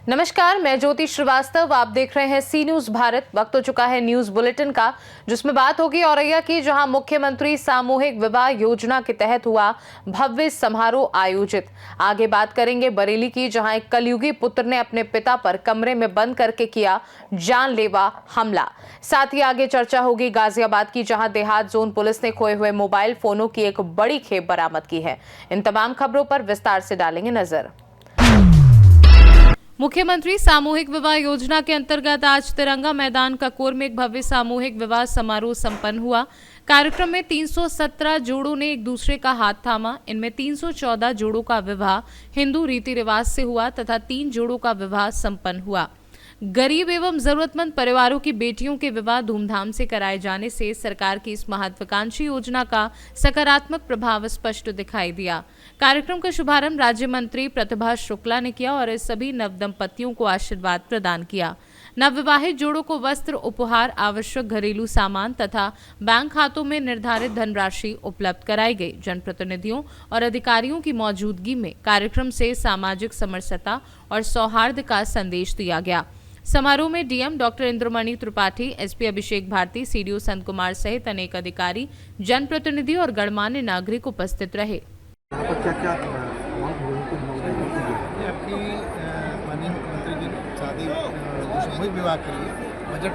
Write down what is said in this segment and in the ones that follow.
नमस्कार, मैं ज्योति श्रीवास्तव। आप देख रहे हैं सी न्यूज भारत। वक्त हो चुका है न्यूज बुलेटिन का, जिसमें बात होगी औरैया की, जहां मुख्यमंत्री सामूहिक विवाह योजना के तहत हुआ भव्य समारोह आयोजित। आगे बात करेंगे बरेली की, जहां एक कलयुगी पुत्र ने अपने पिता पर कमरे में बंद करके किया जानलेवा हमला। साथ ही आगे चर्चा होगी गाजियाबाद की, जहां देहात जोन पुलिस ने खोए हुए मोबाइल फोनों की एक बड़ी खेप बरामद की है। इन तमाम खबरों पर विस्तार से डालेंगे नजर। मुख्यमंत्री सामूहिक विवाह योजना के अंतर्गत आज तिरंगा मैदान ककोर में एक भव्य सामूहिक विवाह समारोह संपन्न हुआ। कार्यक्रम में 317 जोड़ों ने एक दूसरे का हाथ थामा। इनमें 314 जोड़ों का विवाह हिंदू रीति रिवाज से हुआ तथा 3 जोड़ों का विवाह संपन्न हुआ। गरीब एवं जरूरतमंद परिवारों की बेटियों के विवाह धूमधाम से कराए जाने से सरकार की इस महत्वाकांक्षी योजना का सकारात्मक प्रभाव स्पष्ट दिखाई दिया। कार्यक्रम का शुभारंभ राज्य मंत्री प्रतिभा शुक्ला ने किया और इस सभी नवदंपतियों को आशीर्वाद प्रदान किया। नवविवाहित जोड़ों को वस्त्र, उपहार, आवश्यक घरेलू सामान तथा बैंक खातों में निर्धारित धनराशि उपलब्ध कराई गई। जनप्रतिनिधियों और अधिकारियों की मौजूदगी में कार्यक्रम से सामाजिक समरसता और सौहार्द का संदेश दिया गया। समारोह में DM doctor Indramani Tripathi, SP Abhishek Bharti, CDO Sant Kumar सहित अनेक अधिकारी, जनप्रतिनिधि और गणमान्य नागरिक उपस्थित रहे। आपकी माननीय मुख्यमंत्री जी ने शादी सामूहिक विवाह के लिए बजट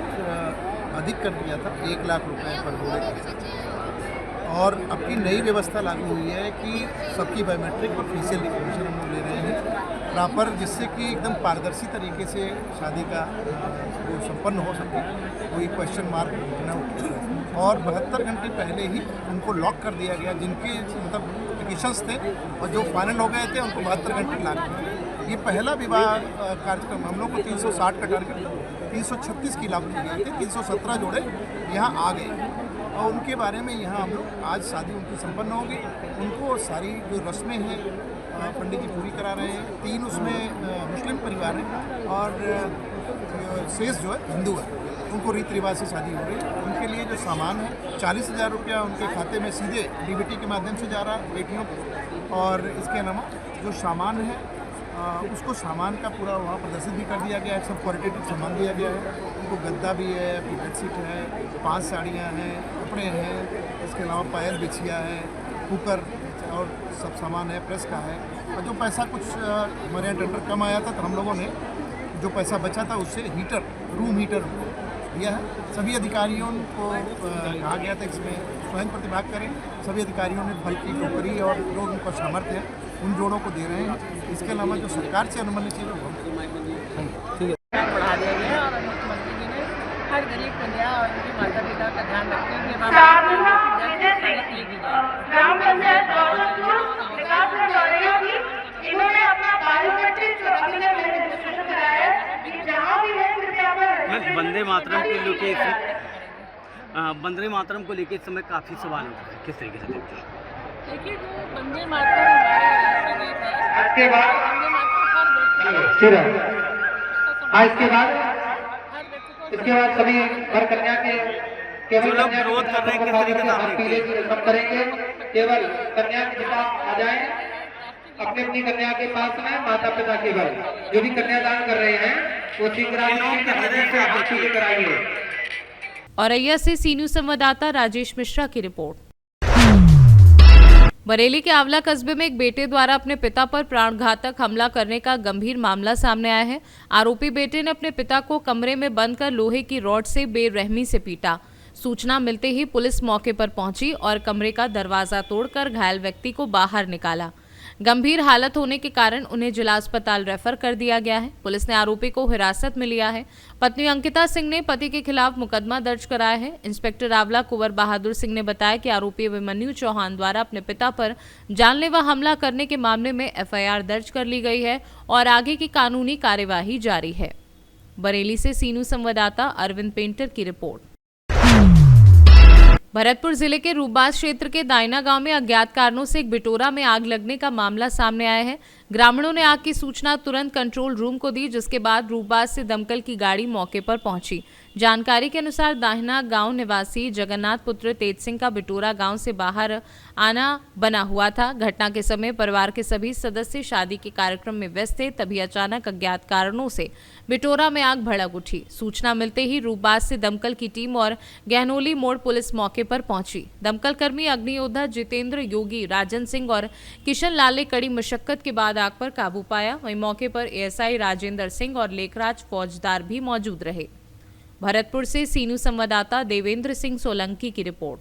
अधिक कर दिया था, 1 लाख रुपए पर जोड़े का। और अब की नई व्यवस्था लागू हुई है कि सबकी बायोमेट्रिक और फेशियल रिकॉग्निशन हम लोग ले रहे हैं प्रॉपर, जिससे कि एकदम पारदर्शी तरीके से शादी का वो संपन्न हो सके, कोई क्वेश्चन मार्क न हो। और 72 घंटे पहले ही उनको लॉक कर दिया गया, जिनके मतलब एप्लीकेशंस थे और जो फाइनल हो गए थे उनको 72 घंटे लॉक। ये पहला विवाह कार्यक्रम हम लोग को 360 का टारगेट, 336 की लागू की गई थी। 317 जोड़े यहाँ आ गए और उनके बारे में यहाँ हम लोग आज शादी उनकी संपन्न होगी। उनको सारी जो रस्में हैं पंडित जी पूरी करा रहे हैं। 3 उसमें मुस्लिम परिवार हैं और शेष जो है हिंदू है। उनको रीति रिवाज से शादी हो रही है। उनके लिए जो सामान है 40,000 रुपया उनके खाते में सीधे डीबीटी के माध्यम से जा रहा है बेटियों को। और इसके अलावा जो सामान है उसको सामान का पूरा वहाँ प्रदर्शित भी कर दिया गया है। सब क्वालिटेटिव सामान दिया गया है। उनको गद्दा भी है, बेडशीट है, 5 साड़ियाँ हैं, कपड़े हैं, इसके अलावा पायल बिछिया है, कुकर और सब सामान है, प्रेस का है। और जो पैसा कुछ हमारे यहाँ टेंडर कम आया था तो हम लोगों ने जो पैसा बचा था उससे हीटर, रूम हीटर दिया है। सभी अधिकारियों को कहा गया था इसमें स्वयं प्रतिभाग करें। सभी अधिकारियों ने फल की टोकरी और जो उनका सामर्थ्य है उन जोड़ों को दे रहे हैं। इसके अलावा जो सरकार से अनुमति चाहिए वो ठीक है बढ़ा दिया गया है और मुख्यमंत्री जी ने हर गरीब कन्या और उनके माता पिता का ध्यान रखते हुए ग्राम पंचायत इन्होंने अपना बायोमेट्रिक रजिस्ट्रेशन कराया है कि जहाँ भी है कृपया पर वंदे मातरम के लेके वंदे मातरम को लेके इस समय काफ़ी सवाल उठ रहे हैं, किस तरीके से देखते हैं? देखिए, जो वंदे मातरम हमारे संगीत है, वंदे मातरम इसके बाद सभी हर कन्या के केवल लोग विरोध कर रहे हैं, किस तरीके से आप देखते हैं? करेंगे। केवल कन्या के पिता आ जाए अपनी अपनी कन्या के पास में, माता पिता केवल जो भी कन्यादान कर रहे हैं वो शीघ्र कराइए। औरैया से सी न्यूज संवाददाता राजेश मिश्रा की रिपोर्ट। बरेली के आंवला कस्बे में एक बेटे द्वारा अपने पिता पर प्राणघातक हमला करने का गंभीर मामला सामने आया है। आरोपी बेटे ने अपने पिता को कमरे में बंद कर लोहे की रॉड से बेरहमी से पीटा। सूचना मिलते ही पुलिस मौके पर पहुंची और कमरे का दरवाजा तोड़कर घायल व्यक्ति को बाहर निकाला। गंभीर हालत होने के कारण उन्हें जिला अस्पताल रेफर कर दिया गया है। पुलिस ने आरोपी को हिरासत में लिया है। पत्नी अंकिता सिंह ने पति के खिलाफ मुकदमा दर्ज कराया है। इंस्पेक्टर आंवला कुंवर बहादुर सिंह ने बताया कि आरोपी अभिमन्यु चौहान द्वारा अपने पिता पर जानलेवा हमला करने के मामले में एफआईआर दर्ज कर ली गई है और आगे की कानूनी कार्यवाही जारी है। बरेली से सी न्यूज संवाददाता अरविंद पेंटर की रिपोर्ट। भरतपुर जिले के रूपबाज क्षेत्र के दायना गांव में अज्ञात कारणों से एक बिटोरा में आग लगने का मामला सामने आया है। ग्रामीणों ने आग की सूचना तुरंत कंट्रोल रूम को दी, जिसके बाद रूपबाज से दमकल की गाड़ी मौके पर पहुंची। जानकारी के अनुसार दाहिना गांव निवासी जगन्नाथ पुत्र तेज सिंह का बिटोरा गांव से बाहर आना बना हुआ था। घटना के समय परिवार के सभी सदस्य शादी के कार्यक्रम में व्यस्त थे, तभी अचानक अज्ञात कारणों से बिटोरा में आग भड़क उठी। सूचना मिलते ही रूपबाज से दमकल की टीम और गहनोली मोड़ पुलिस मौके पर पहुंची। दमकल कर्मी अग्नि योद्धा जितेंद्र योगी, राजन सिंह और किशन लाल ने कड़ी मशक्कत के बाद आग पर काबू पाया। वहीं मौके पर एएसआई राजेंद्र सिंह और लेखराज फौजदार भी मौजूद रहे। भरतपुर से सीनू संवाददाता देवेंद्र सिंह सोलंकी की रिपोर्ट।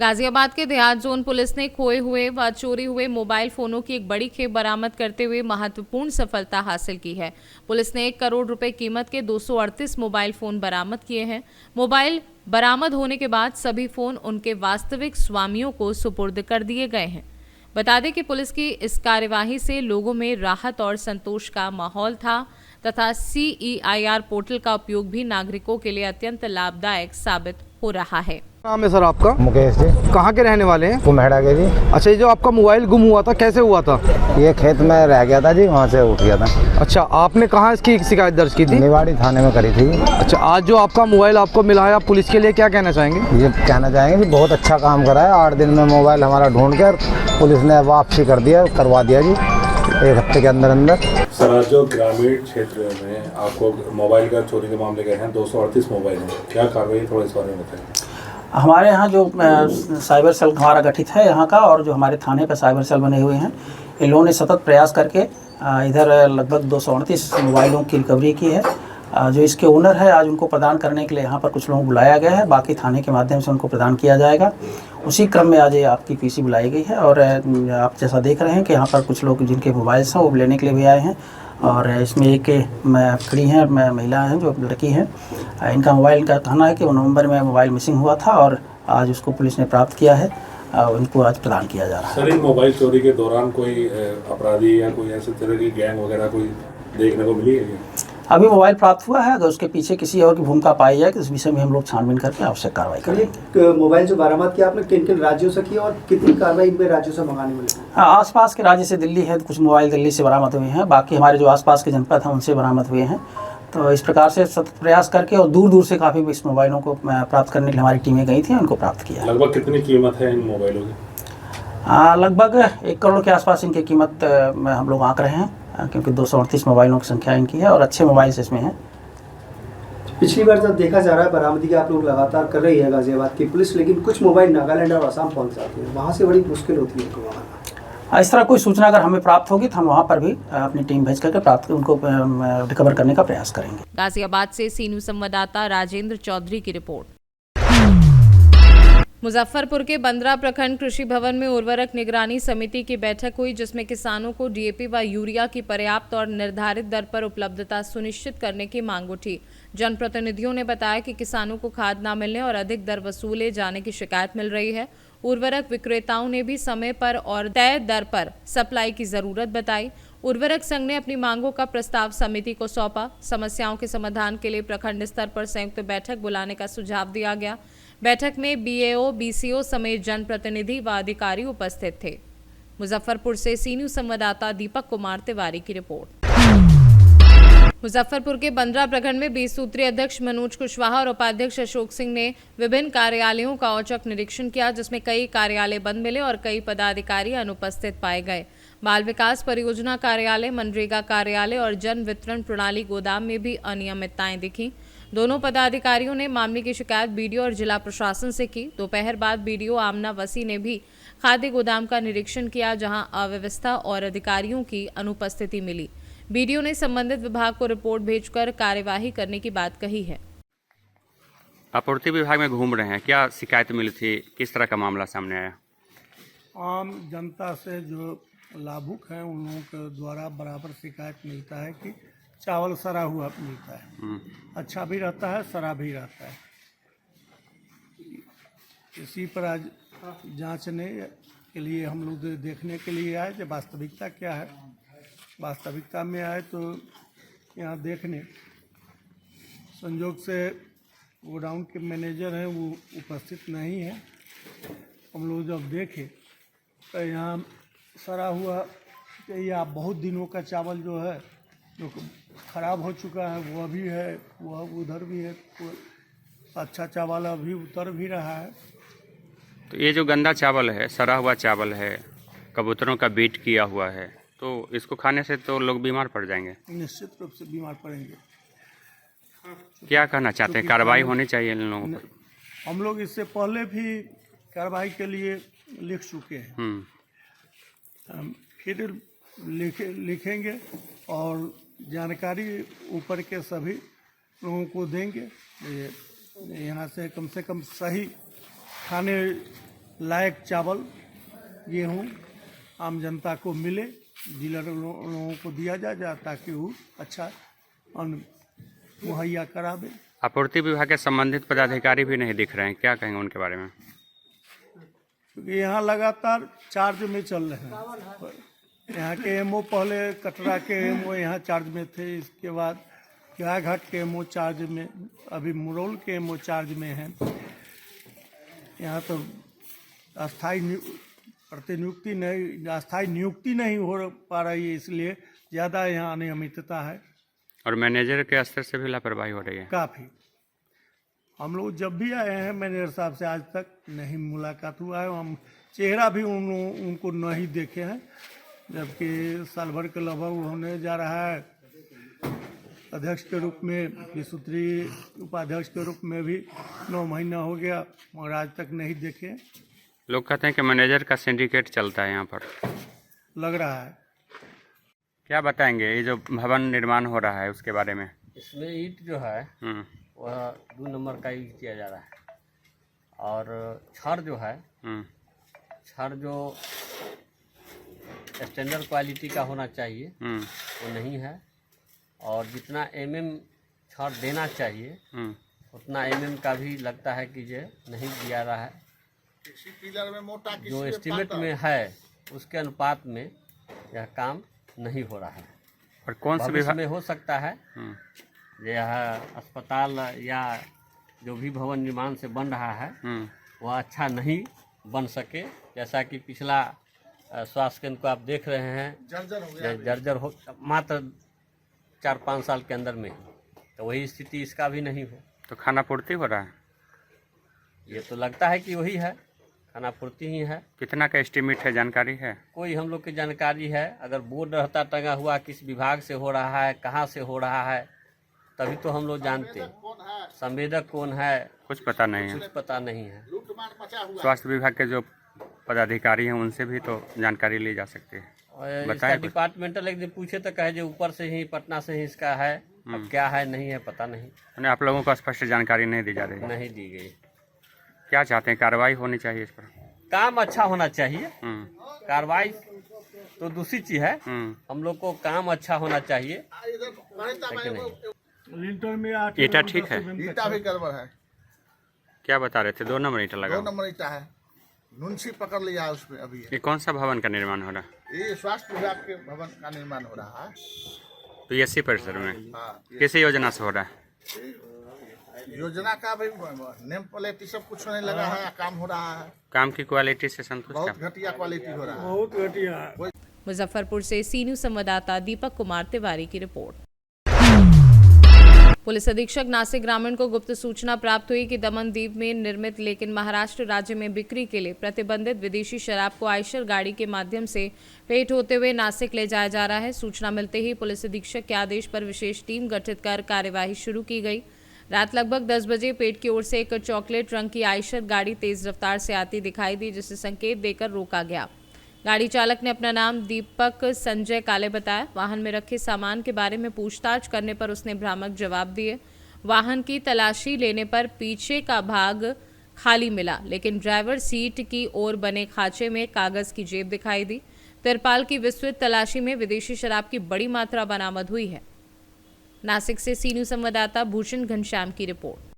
गाजियाबाद के देहात जोन पुलिस ने खोए हुए व चोरी हुए मोबाइल फोनों की एक बड़ी खेप बरामद करते हुए महत्वपूर्ण सफलता हासिल की है। पुलिस ने 1 करोड़ रुपए कीमत के 238 मोबाइल फोन बरामद किए हैं। मोबाइल बरामद होने के बाद सभी फोन उनके वास्तविक स्वामियों को सुपुर्द कर दिए गए हैं। बता दें कि पुलिस की इस कार्यवाही से लोगों में राहत और संतोष का माहौल था तथा CEIR पोर्टल का उपयोग भी नागरिकों के लिए अत्यंत लाभदायक साबित हो रहा है। नाम है सर आपका? मुकेश जी। कहाँ के रहने वाले हैं? कुम्हेड़ा के जी। अच्छा, ये जो आपका मोबाइल गुम हुआ था कैसे हुआ था? ये खेत में रह गया था जी, वहाँ से उठ गया था। अच्छा, आपने कहाँ इसकी शिकायत दर्ज की थी? निवाड़ी थाने में करी थी। अच्छा, आज जो आपका मोबाइल आपको मिला है, आप पुलिस के लिए क्या कहना चाहेंगे? ये कहना चाहेंगे कि बहुत अच्छा काम करा है। 8 दिन में मोबाइल हमारा ढूंढ कर पुलिस ने वापसी करवा दिया जी, 1 हफ्ते के अंदर अंदर। सर, जो ग्रामीण क्षेत्र में आपको मोबाइल का चोरी के मामले गए हैं, 238 मोबाइल हैं, क्या कार्रवाई थोड़ा इस बारे में बताएं। हमारे यहाँ जो साइबर सेल हमारा गठित है यहाँ का, और जो हमारे थाने का साइबर सेल बने हुए हैं, इन लोगों ने सतत प्रयास करके इधर लगभग 238 मोबाइलों की रिकवरी की है। जो इसके ओनर है, आज उनको प्रदान करने के लिए यहाँ पर कुछ लोगों को बुलाया गया है। बाकी थाने के माध्यम से उनको प्रदान किया जाएगा। उसी क्रम में आज ये आपकी PC बुलाई गई है। और आप जैसा देख रहे हैं कि यहाँ पर कुछ लोग जिनके मोबाइल्स हैं वो लेने के लिए भी आए हैं। और इसमें एक खड़ी हैं महिला हैं, जो लड़की हैं, इनका मोबाइल का कहना है कि नवंबर में मोबाइल मिसिंग हुआ था और आज उसको पुलिस ने प्राप्त किया है। इनको आज प्रदान किया जा रहा है। सर, इन मोबाइल चोरी के दौरान कोई अपराधी या कोई ऐसे तरह की गैंग वगैरह कोई देखने को मिली है? अभी मोबाइल प्राप्त हुआ है। अगर उसके पीछे किसी और की भूमिका पाई जाए तो इस विषय में हम लोग छानबीन करके आवश्यक कार्रवाई करेंगे। मोबाइल जो बरामद किया आपने किन किन राज्यों से किया और कितनी कार्रवाई इन राज्यों से मंगाने मिली? आसपास के राज्य से दिल्ली है, कुछ मोबाइल दिल्ली से बरामद हुए हैं। बाकी हमारे जो आसपास के जनपद हैं उनसे बरामद हुए हैं। तो इस प्रकार से सतत प्रयास करके और दूर दूर से काफ़ी इस मोबाइलों को प्राप्त करने के लिए हमारी टीमें गई थी, उनको प्राप्त किया। लगभग कितनी कीमत है इन मोबाइलों की? लगभग 1 करोड़ के आसपास इनकी कीमत में हम लोग आंक रहे हैं, क्योंकि 238 मोबाइलों की संख्या इनकी है और अच्छे मोबाइल्स इसमें हैं। पिछली बार जब देखा जा रहा है बरामदी की आप लोग लगातार कर रही है गाजियाबाद की पुलिस, लेकिन कुछ मोबाइल नागालैंड और असम पहुंच जाती है, वहाँ से बड़ी मुश्किल होती है उनको वहाँ। इस तरह कोई सूचना अगर हमें प्राप्त होगी तो हम वहाँ पर भी अपनी टीम भेज करके प्राप्त उनको रिकवर करने का प्रयास करेंगे। गाजियाबाद से सीनू संवाददाता राजेंद्र चौधरी की रिपोर्ट। मुजफ्फरपुर के बंदरा प्रखंड कृषि भवन में उर्वरक निगरानी समिति की बैठक हुई, जिसमें किसानों को DAP व यूरिया की पर्याप्त और निर्धारित दर पर उपलब्धता सुनिश्चित करने की मांग उठी। जनप्रतिनिधियों ने बताया कि किसानों को खाद न मिलने और अधिक दर वसूले जाने की शिकायत मिल रही है। उर्वरक विक्रेताओं ने भी समय पर और तय दर पर सप्लाई की जरूरत बताई। उर्वरक संघ ने अपनी मांगों का प्रस्ताव समिति को सौंपा। समस्याओं के समाधान के लिए प्रखंड स्तर पर संयुक्त बैठक बुलाने का सुझाव दिया गया। बैठक में BAO, BCO समेत जनप्रतिनिधि व अधिकारी उपस्थित थे। मुजफ्फरपुर से सीनू संवाददाता दीपक कुमार तिवारी की रिपोर्ट। मुजफ्फरपुर के बंदरा प्रखंड में 20 सूत्रीय अध्यक्ष मनोज कुशवाहा और उपाध्यक्ष अशोक सिंह ने विभिन्न कार्यालयों का औचक निरीक्षण किया, जिसमें कई कार्यालय बंद मिले और कई पदाधिकारी अनुपस्थित पाए गए। बाल विकास परियोजना कार्यालय, मनरेगा कार्यालय और जन वितरण प्रणाली गोदाम में भी अनियमितताएं दिखी। दोनों पदाधिकारियों ने मामले की शिकायत BDO और जिला प्रशासन से की। दोपहर बाद BDO आमना वसी ने भी खाद्य गोदाम का निरीक्षण किया, जहां अव्यवस्था और अधिकारियों की अनुपस्थिति मिली। BDO ने संबंधित विभाग को रिपोर्ट भेजकर कार्यवाही करने की बात कही है। आपूर्ति विभाग में घूम रहे हैं, क्या शिकायत मिली थी, किस तरह का मामला सामने आया? आम जनता से जो लाभुक हैं उन लोगों के द्वारा बराबर शिकायत मिलता है कि चावल सड़ा हुआ मिलता है, अच्छा भी रहता है, सड़ा भी रहता है। इसी पर आज जांचने के लिए हम लोग देखने के लिए आए कि वास्तविकता क्या है। वास्तविकता में आए तो यहाँ देखने, संयोग से गोडाउन के मैनेजर हैं वो उपस्थित नहीं है। हम लोग जब देखे तो यहाँ सड़ा हुआ या बहुत दिनों का चावल जो है जो खराब हो चुका है वह भी है, वह उधर भी है, अच्छा चावल अभी उतर भी रहा है। तो ये जो गंदा चावल है, सड़ा हुआ चावल है, कबूतरों का बीट किया हुआ है, तो इसको खाने से तो लोग बीमार पड़ जाएंगे। निश्चित रूप से बीमार पड़ेंगे। क्या कहना चाहते हैं, कार्रवाई होनी चाहिए इन लोगों पर? हम लोग इससे पहले भी कार्रवाई के लिए लिख चुके हैं, हम फिर लिखेंगे और जानकारी ऊपर के सभी लोगों को देंगे। यहाँ से कम सही खाने लायक चावल गेहूँ आम जनता को मिले, डीलर लोगों को दिया जाए ताकि वो अच्छा अन्न मुहैया करा दे। आपूर्ति विभाग के संबंधित पदाधिकारी भी नहीं दिख रहे हैं, क्या कहेंगे उनके बारे में? क्योंकि यहाँ लगातार चार्ज में चल रहे हैं। यहाँ के एमओ पहले कटरा के एमओ यहाँ चार्ज में थे, इसके बाद गायघाट के एमओ चार्ज में, अभी मुरौल के एमओ चार्ज में हैं। यहाँ तो अस्थाई नियुक्ति नहीं हो पा रही है, इसलिए ज़्यादा यहाँ अनियमितता है। और मैनेजर के स्तर से भी लापरवाही हो रही है काफ़ी। हम लोग जब भी आए हैं मैनेजर साहब से आज तक नहीं मुलाकात हुआ है, हम चेहरा भी उनको नहीं देखे हैं, जबकि साल भर के लगभग होने जा रहा है। अध्यक्ष के रूप में, विसूत्री उपाध्यक्ष के रूप में भी 9 महीना हो गया और आज तक नहीं देखे। लोग कहते हैं कि मैनेजर का सिंडिकेट चलता है यहाँ पर, लग रहा है। क्या बताएंगे ये जो भवन निर्माण हो रहा है उसके बारे में? इसमें ईंट जो है वह 2 नंबर का ईंट किया जा रहा है, और छड़ जो है, छड़ जो स्टैंडर्ड क्वालिटी का होना चाहिए वो नहीं है, और जितना छड़ देना चाहिए उतना का भी लगता है कि ये नहीं दिया रहा है। जो एस्टीमेट में है उसके अनुपात में यह काम नहीं हो रहा है। और कौन से विभाग में हो सकता है यह अस्पताल या जो भी भवन निर्माण से बन रहा है वह अच्छा नहीं बन सके, जैसा कि पिछला स्वास्थ्य केंद्र को आप देख रहे हैं जर्जर हो मात्र 4-5 साल के अंदर में, तो वही स्थिति इसका भी नहीं हो। तो खाना पूर्ति हो रहा है? ये तो लगता है कि वही है, खाना पूर्ति ही है। कितना का एस्टीमेट है, जानकारी है? कोई हम लोग की जानकारी है, अगर बोर्ड रहता टंगा हुआ किस विभाग से हो रहा है, कहाँ से हो रहा है, तभी तो हम लोग जानते। संवेदक कौन है कुछ पता नहीं है, कुछ पता नहीं है। स्वास्थ्य विभाग के जो पदाधिकारी हैं उनसे भी तो जानकारी ली जा सकती है। बताएं। डिपार्टमेंटल एक दिन पूछे तो कहे जो ऊपर से ही, पटना से ही इसका है, अब क्या है नहीं है पता नहीं। आप लोगों को स्पष्ट जानकारी नहीं दी जा रही? नहीं दी गई। क्या चाहते हैं, कार्रवाई होनी चाहिए इस पर? काम अच्छा होना चाहिए, कार्रवाई तो दूसरी चीज है, हम लोग को काम अच्छा होना चाहिए। ईटा ठीक है? ईटा भी गड़बड़ है। क्या बता रहे थे? 2 नंबर ईटा लगा? 2 नंबर ईटा है, नुनसी पकड़ लिया है उसमें अभी। ये कौन सा भवन का निर्माण हो रहा है? ये स्वास्थ्य विभाग के भवन का निर्माण हो रहा है, PSC परिसर में। हाँ, किस योजना से हो रहा है? योजना का भी नेम प्लेट सब कुछ नहीं लगा है, काम हो रहा है। काम की क्वालिटी से संतुष्ट? बहुत घटिया क्वालिटी हो रहा है, बहुत घटिया। मुजफ्फरपुर से सी न्यूज संवाददाता दीपक कुमार तिवारी की रिपोर्ट। पुलिस अधीक्षक नासिक ग्रामीण को गुप्त सूचना प्राप्त हुई कि दमनदीव में निर्मित लेकिन महाराष्ट्र राज्य में बिक्री के लिए प्रतिबंधित विदेशी शराब को आयशर गाड़ी के माध्यम से पेट होते हुए नासिक ले जाया जा रहा है। सूचना मिलते ही पुलिस अधीक्षक के आदेश पर विशेष टीम गठित कर कार्यवाही शुरू की गई। रात लगभग 10 बजे पेट की ओर से एक चॉकलेट रंग की आयशर गाड़ी तेज रफ्तार से आती दिखाई दी, जिसे संकेत देकर रोका गया। गाड़ी चालक ने अपना नाम दीपक संजय काले बताया। वाहन में रखे सामान के बारे में पूछताछ करने पर उसने भ्रामक जवाब दिए। वाहन की तलाशी लेने पर पीछे का भाग खाली मिला, लेकिन ड्राइवर सीट की ओर बने खांचे में कागज की जेब दिखाई दी। तिरपाल की विस्तृत तलाशी में विदेशी शराब की बड़ी मात्रा बरामद हुई है। नासिक से सी न्यूज संवाददाता भूषण घनश्याम की रिपोर्ट।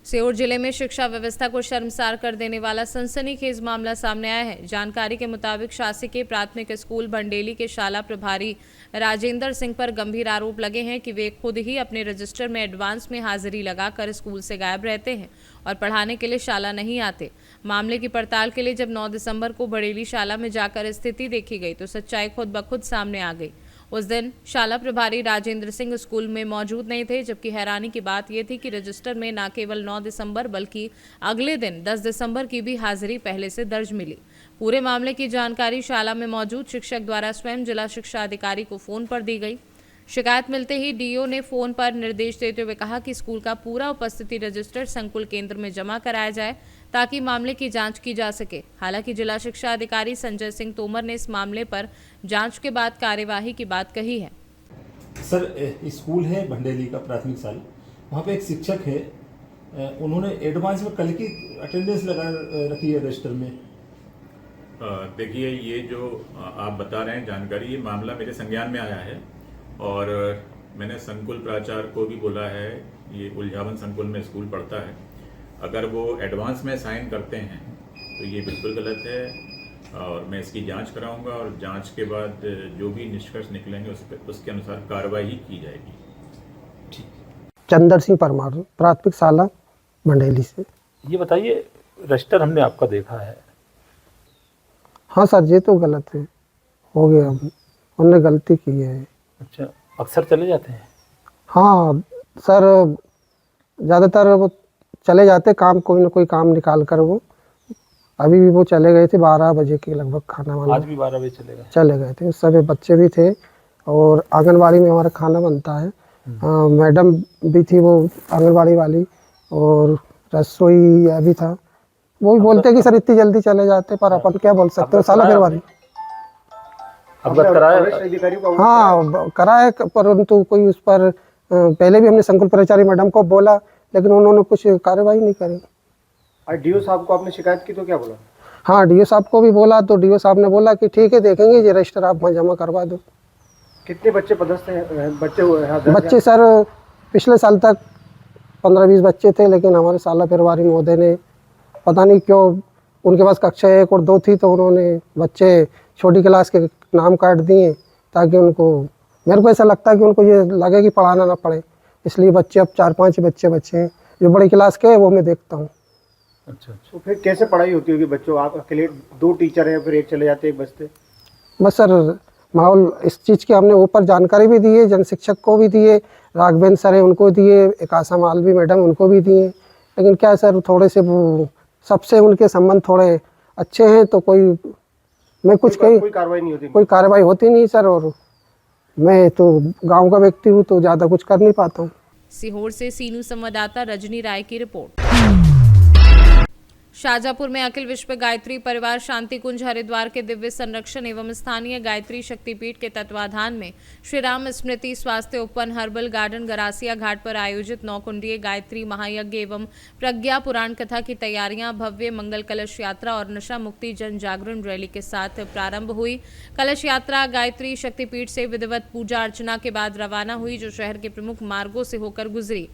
सीहोर जिले में शिक्षा व्यवस्था को शर्मसार कर देने वाला सनसनीखेज मामला सामने आया है। जानकारी के मुताबिक शासकीय प्राथमिक स्कूल बंडेली के शाला प्रभारी राजेंद्र सिंह पर गंभीर आरोप लगे हैं कि वे खुद ही अपने रजिस्टर में एडवांस में हाजिरी लगाकर स्कूल से गायब रहते हैं और पढ़ाने के लिए शाला नहीं आते। मामले की पड़ताल के लिए जब 9 दिसंबर को बड़ेली शाला में जाकर स्थिति देखी गई तो सच्चाई खुद ब खुद सामने आ गई। उस दिन शाला प्रभारी राजेंद्र सिंह स्कूल में मौजूद नहीं थे, जबकि हैरानी की बात यह थी कि रजिस्टर में न केवल 9 दिसंबर बल्कि अगले दिन 10 दिसंबर की भी हाजिरी पहले से दर्ज मिली। पूरे मामले की जानकारी शाला में मौजूद शिक्षक द्वारा स्वयं जिला शिक्षा अधिकारी को फोन पर दी गई। शिकायत मिलते ही डीओ ने फोन पर निर्देश देते हुए कहा कि स्कूल का पूरा उपस्थिति रजिस्टर संकुल केंद्र में जमा कराया जाए ताकि मामले की जांच की जा सके। हालांकि जिला शिक्षा अधिकारी संजय सिंह तोमर ने इस मामले पर जांच के बाद कार्यवाही की बात कही है। सर, स्कूल है भंडेली का प्राथमिक शाला, वहाँ पे एक शिक्षक है, उन्होंने एडवांस में कल की अटेंडेंस लगा रखी है रजिस्टर में। देखिए, ये जो आप बता रहे हैं जानकारी, ये मामला मेरे संज्ञान में आया है और मैंने संकुल प्राचार्य को भी बोला है। ये उलझावन संकुल में स्कूल पढ़ता है, अगर वो एडवांस में साइन करते हैं तो ये बिल्कुल गलत है और मैं इसकी जांच कराऊंगा और जांच के बाद जो भी निष्कर्ष निकलेंगे उसके अनुसार कार्रवाई की जाएगी। चंदर सिंह परमार, प्राथमिक शाला मंडेली से। ये बताइए, रजिस्टर हमने आपका देखा है। हाँ सर, ये तो गलत है, हो गया, उन्होंने गलती की है। अच्छा, अक्सर चले जाते हैं? हाँ सर, ज़्यादातर वो चले जाते, काम कोई ना कोई काम निकाल कर। वो अभी भी वो चले गए थे 12 बजे के लगभग, खाना वाना। आज भी 12 बजे चले गए थे। उस समय बच्चे भी थे और आंगनबाड़ी में हमारा खाना बनता है। मैडम भी थी वो आंगनबाड़ी वाली, और रसोई भी था। वो भी बोलते कि सर इतनी जल्दी चले जाते, पर अपन क्या बोल सकते हो, साला फिरवारी। हाँ कराए, परंतु कोई उस पर पहले भी हमने संकुल प्राचार्य मैडम को बोला, लेकिन उन्होंने कुछ कार्रवाई नहीं करी। और डीओ साहब को आपने शिकायत की तो क्या बोला? हाँ, डीओ साहब को भी बोला तो डीओ साहब ने बोला कि ठीक है, देखेंगे, ये रजिस्टर आप वहाँ जमा करवा दो। कितने बच्चे पदस्थ हैं? बच्चे सर पिछले साल तक 15-20 बच्चे थे, लेकिन हमारे साला प्रभारी महोदय ने पता नहीं क्यों, उनके पास कक्षा 1 और 2 थी, तो उन्होंने बच्चे छोटी क्लास के नाम काट दिए, ताकि उनको, मेरे को ऐसा लगता है कि उनको ये लगे कि पढ़ाना ना पड़े, इसलिए बच्चे अब 4-5 बच्चे बचे हैं। जो बड़ी क्लास के है वो मैं देखता हूँ। अच्छा, तो फिर कैसे पढ़ाई होती होगी बच्चों? आप अकेले 2 टीचर हैं, फिर एक चले जाते, एक बचते? बस सर, माहौल इस चीज़ की हमने ऊपर जानकारी भी दी है, जन शिक्षक को भी दिए, राघवेंद्र सर है उनको दिए, एक आशा मालवी मैडम उनको भी दिए, लेकिन क्या सर, थोड़े से वो सबसे उनके संबंध थोड़े अच्छे हैं, तो कोई मैं कुछ कहीं कोई कार्रवाई होती नहीं सर। और मैं तो गांव का व्यक्ति हूँ, तो ज़्यादा कुछ कर नहीं पाता हूँ। सीहोर से सीनू संवाददाता रजनी राय की रिपोर्ट। शाजापुर में अखिल विश्व गायत्री परिवार शांति कुंज हरिद्वार के दिव्य संरक्षण एवं स्थानीय गायत्री शक्तिपीठ के तत्वाधान में श्री राम स्मृति स्वास्थ्य उपवन हर्बल गार्डन गरासिया घाट पर आयोजित 9 कुंडीय गायत्री महायज्ञ एवं प्रज्ञा पुराण कथा की तैयारियां भव्य मंगल कलश यात्रा और नशा मुक्ति जन जागरण रैली के साथ प्रारंभ हुई। कलश यात्रा गायत्री शक्तिपीठ से विधिवत पूजा अर्चना के बाद रवाना हुई, जो शहर के प्रमुख मार्गों से होकर गुजरी।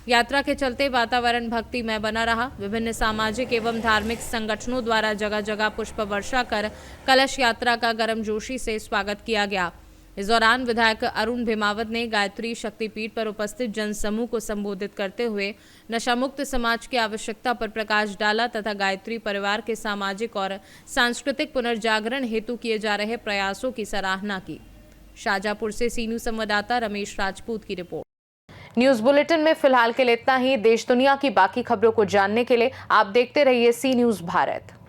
यात्रा के चलते वातावरण भक्तिमय बना रहा। विभिन्न सामाजिक एवं धार्मिक संगठनों द्वारा जगह जगह पुष्प वर्षा कर कलश यात्रा का गर्मजोशी से स्वागत किया गया। इस दौरान विधायक अरुण भिमावत ने गायत्री शक्तिपीठ पर उपस्थित जनसमूह को संबोधित करते हुए नशामुक्त समाज की आवश्यकता पर प्रकाश डाला तथा गायत्री परिवार के सामाजिक और सांस्कृतिक पुनर्जागरण हेतु किए जा रहे प्रयासों की सराहना की। शाजापुर से सीनू संवाददाता रमेश राजपूत की रिपोर्ट। न्यूज बुलेटिन में फिलहाल के लिए इतना ही। देश दुनिया की बाकी खबरों को जानने के लिए आप देखते रहिए सी न्यूज भारत।